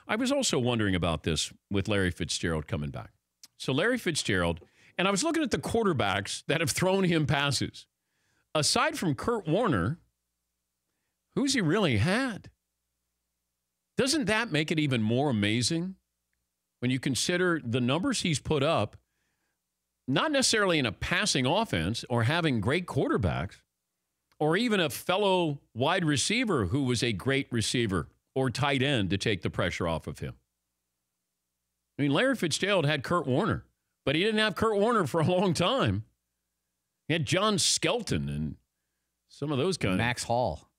I was also wondering about this with Larry Fitzgerald coming back. So Larry Fitzgerald, and I was looking at the quarterbacks that have thrown him passes. Aside from Kurt Warner, who's he really had? Doesn't that make it even more amazing when you consider the numbers he's put up, not necessarily in a passing offense or having great quarterbacks, or even a fellow wide receiver who was a great receiver or tight end to take the pressure off of him? I mean, Larry Fitzgerald had Kurt Warner, but he didn't have Kurt Warner for a long time. He had John Skelton and some of those guys. Max Hall.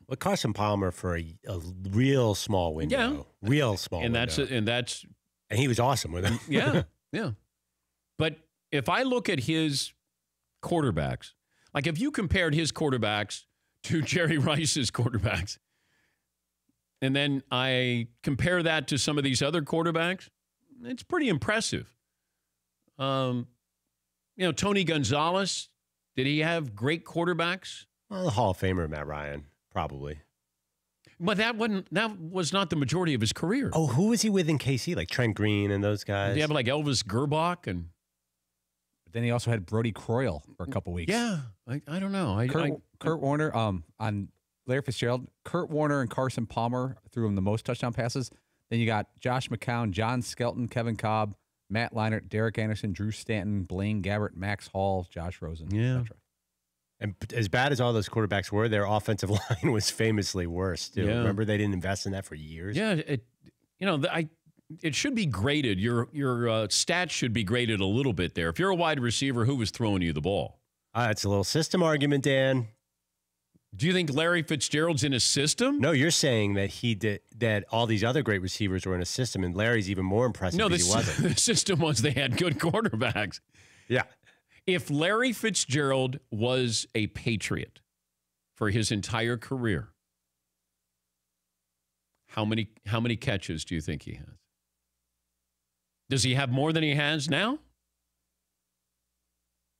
Well, Carson Palmer for a real small window. Yeah. Real small window. And he was awesome with it. Yeah, yeah. But if I look at his quarterbacks, like if you compared his quarterbacks to Jerry Rice's quarterbacks, and then I compare that to some of these other quarterbacks, it's pretty impressive. Tony Gonzalez, did he have great quarterbacks? Well, the Hall of Famer, Matt Ryan, probably. But that was not the majority of his career. Oh, who was he with in KC? Like Trent Green and those guys? Did he have like Elvis Gerbach? But then he also had Brody Croyle for a couple weeks. Yeah, I don't know. Kurt Warner, on Larry Fitzgerald, Kurt Warner and Carson Palmer threw him the most touchdown passes. Then you got Josh McCown, John Skelton, Kevin Cobb, Matt Leinart, Derek Anderson, Drew Stanton, Blaine Gabbert, Max Hall, Josh Rosen, etc. And as bad as all those quarterbacks were, their offensive line was famously worse, too. Yeah. Remember, they didn't invest in that for years? Yeah, it should be graded. Your stats should be graded a little bit there. If you're a wide receiver, who was throwing you the ball? It's a little system argument, Dan. Do you think Larry Fitzgerald's in a system? No, you're saying that that all these other great receivers were in a system, and Larry's even more impressive because he wasn't. The system was they had good quarterbacks. Yeah. If Larry Fitzgerald was a Patriot for his entire career, how many catches do you think he has? Does he have more than he has now?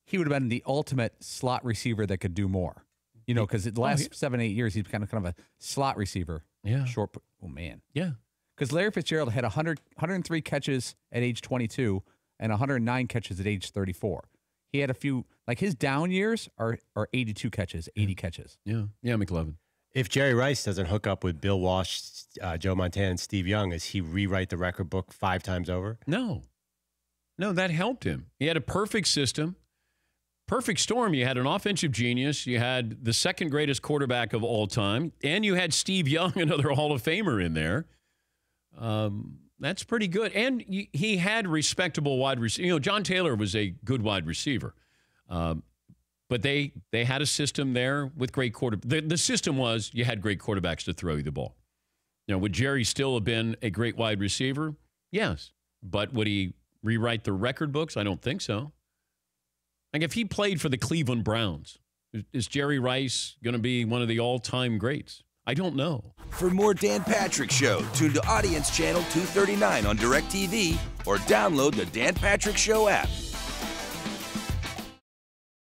He would have been the ultimate slot receiver that could do more. Because the last 7-8 years, he's kind of a slot receiver. Yeah. Short. Oh, man. Yeah. Because Larry Fitzgerald had 103 catches at age 22 and 109 catches at age 34. He had a few, like his down years are 82 catches, 80 catches. Yeah. Yeah, McLovin. If Jerry Rice doesn't hook up with Bill Walsh, Joe Montana, and Steve Young, does he rewrite the record book 5 times over? No, that helped him. He had a perfect system. Perfect storm. You had an offensive genius. You had the second greatest quarterback of all time. And you had Steve Young, another Hall of Famer in there. That's pretty good. And he had respectable wide receivers. John Taylor was a good wide receiver. But they had a system there with great quarterbacks. The system was you had great quarterbacks to throw you the ball. Would Jerry still have been a great wide receiver? Yes. But would he rewrite the record books? I don't think so. Like if he played for the Cleveland Browns, is Jerry Rice going to be one of the all-time greats? I don't know. For more Dan Patrick Show, tune to Audience Channel 239 on DirecTV or download the Dan Patrick Show app.